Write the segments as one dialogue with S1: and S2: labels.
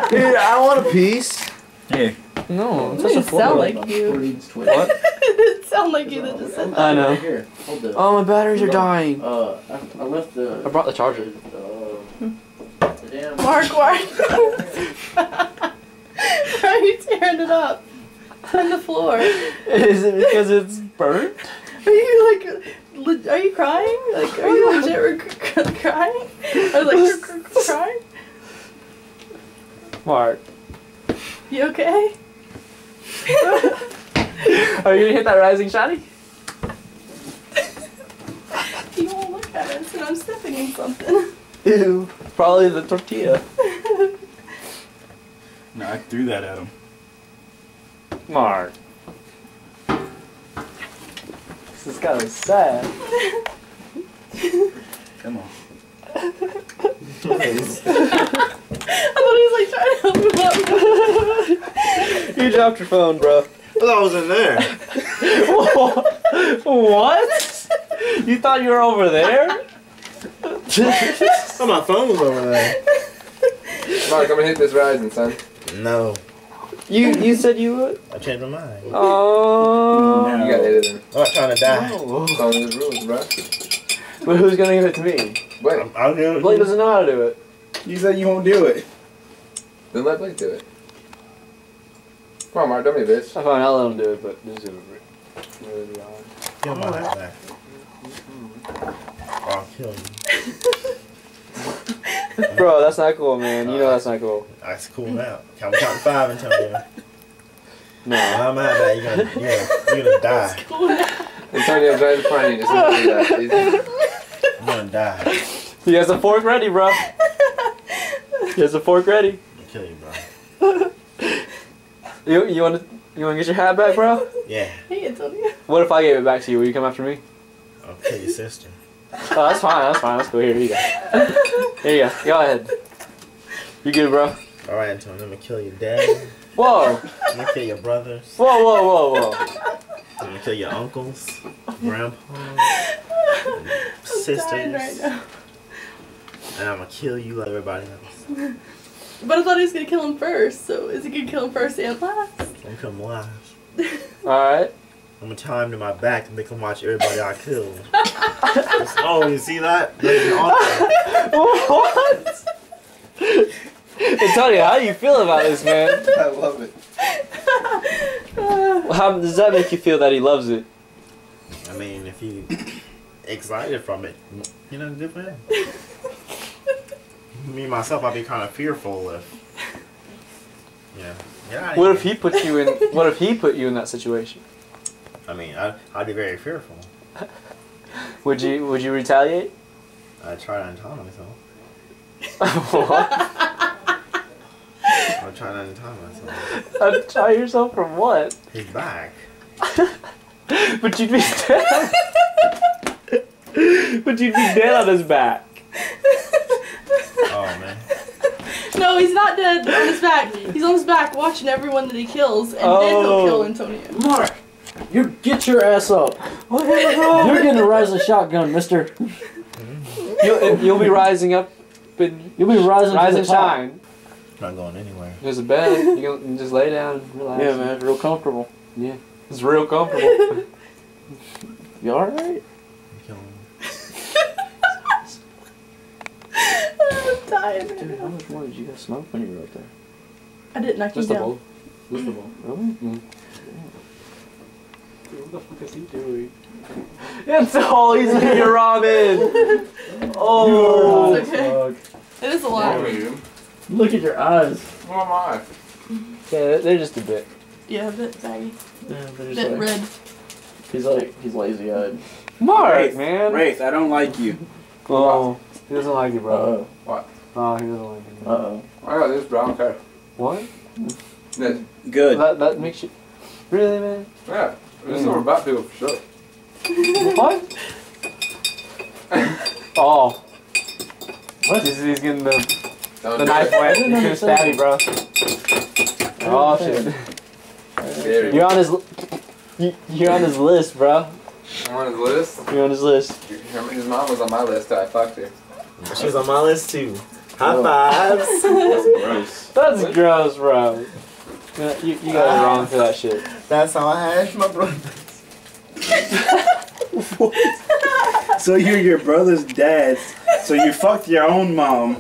S1: Dude, I want a piece.
S2: Here.
S3: No, it's
S4: It
S3: such a
S4: didn't sound
S3: floor.
S4: like you.
S3: What?
S4: It didn't sound like you that just said that.
S3: I know.
S1: Here, hold this.
S3: Oh, my batteries are dying.
S1: I left the.
S3: I brought the charger.
S1: The damn.
S4: Mark, why are you tearing it up on the floor?
S3: Is it because it's burnt?
S4: Are you like, are you crying? Like, are you legit crying? Or like, crying?
S3: Mark.
S4: You okay?
S3: Are you gonna hit that rising shiny?
S4: You won't look at us and I'm stepping in something.
S3: Ew. Probably the tortilla.
S2: No, I threw that at him.
S3: Mark. This is kind of sad.
S2: Come on.
S4: I thought he was like trying to help him up.
S3: You dropped your phone, bro.
S1: I thought I was in there.
S3: What? You thought you were over there?
S1: Oh, my phone was over there.
S5: Mark, I'm gonna hit this rising, son.
S1: No,
S3: You said you would?
S1: I changed my mind.
S3: Oh.
S2: No.
S5: You gotta hit it in.
S1: I'm not trying to die.
S5: It's on the rules, bro.
S3: But who's gonna give it to me?
S5: Wait,
S1: I'll do
S3: Blake
S1: it.
S3: doesn't know how to do it.
S2: You said you won't do it.
S5: then let Blake do it. Come on, Mark, don't be a bitch.
S3: I fine, I'll let him do it, but this is really hard.
S1: Kill my hat back. I'll kill you.
S3: Bro, that's not cool, man. You know that's not cool.
S1: That's cool now. I'm counting 5 and tell you.
S3: No.
S1: I'm mad that you're gonna die.
S5: Antonio, trying to find you. Just don't do that, please.
S1: I'm gonna die.
S3: He has a fork ready, bro. He has a fork ready.
S1: I'll kill you, bro.
S3: You wanna get your hat back, bro?
S1: Yeah.
S4: Hey, Antonio.
S3: What if I gave it back to you? Will you come after me?
S1: I'll kill your sister.
S3: Oh, that's fine. That's fine. Let's go. Here you go. Here you go. Go ahead. You good, bro?
S1: Alright, Antonio, I'm gonna kill your dad.
S3: Whoa.
S1: I'm gonna kill your brothers.
S3: Whoa, whoa, whoa, whoa.
S1: I'm gonna kill your uncles, grandpa,
S4: I'm
S1: sisters.
S4: dying right now.
S1: And I'm gonna kill you like everybody else.
S4: But I thought he was gonna kill him first, so is he gonna kill him first and last?
S1: I'm gonna kill them last.
S3: Alright.
S1: I'm gonna tie him to my back and make him watch everybody I kill. Oh, you see that? That's awesome.
S3: What? Antonio, how do you feel about this, man?
S5: I love it.
S3: How does that make you feel that he loves it?
S1: I mean, if you excited from it, you know, good for him. Me myself, I'd be kind of fearful if, yeah.
S3: What if he put you in? What if he put you in that situation?
S1: I mean, I'd be very fearful.
S3: Would you retaliate?
S1: I'd try to untie myself.
S3: What?
S1: I'd try to untie myself.
S3: Untie yourself from what?
S1: His back.
S3: But you'd be dead. But you'd be dead on his back.
S1: Oh man.
S4: No, he's not dead on his back. He's on his back watching everyone that he kills, and then he'll kill Antonio.
S6: Mark, you get your ass up. You're getting a rising shotgun, mister.
S3: You'll be rising up.
S6: You'll be rising
S3: Rise
S6: to
S3: and
S6: the top.
S3: shine.
S1: Not going anywhere.
S3: There's a bed. You can just lay down and relax.
S6: Yeah, man, real comfortable.
S3: Yeah, it's real comfortable.
S6: You alright?
S1: Kill him.
S4: I'm dying.
S6: Dude, how much more did you guys smoke when you were up there?
S4: I didn't knock you
S3: Just the
S4: down.
S3: bowl.
S6: Just the bowl. Really?
S3: Mm. What the fuck is he doing? It's all he's eating your ramen. Oh,
S4: It's okay. It is a lot.
S6: Look at your eyes.
S5: Who am I?
S3: yeah, they're just a bit.
S4: Yeah, a bit baggy.
S6: Yeah, they're just
S4: Bit
S6: like,
S4: red.
S6: he's lazy eyed.
S3: Mark,
S2: Wraith,
S3: man.
S2: Wraith, I don't like you.
S3: Oh, he doesn't like you, bro.
S5: What?
S3: No, he doesn't like you.
S6: Uh-oh.
S5: I got this brown hair.
S3: What?
S5: This.
S2: Good.
S3: That makes you. Really, man?
S5: Yeah. This is what we're about people for sure.
S3: What? Oh. What? He's getting the knife wet. He's gonna stab you, bro. Oh shit. You're on his. You're on his list, bro.
S5: I'm on his list.
S3: You're on his list.
S5: His mom was on my list till I fucked her.
S1: She was on my list too. High fives.
S2: That's gross. gross.
S3: That's gross, bro. You got it wrong for that shit.
S1: That's how I had my brother.
S2: So you're your brother's dad. So you fucked your own mom.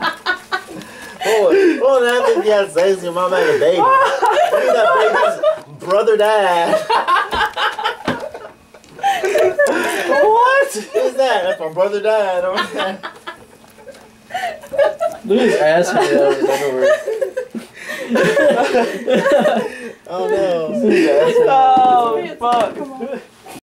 S1: Oh, that think you had sex with your mom had a baby. That baby's brother dad. What is that? That's my brother dad.
S6: Look at his ass hanging out of his underwear.
S1: Oh no.
S3: Oh, fuck.
S4: Come on.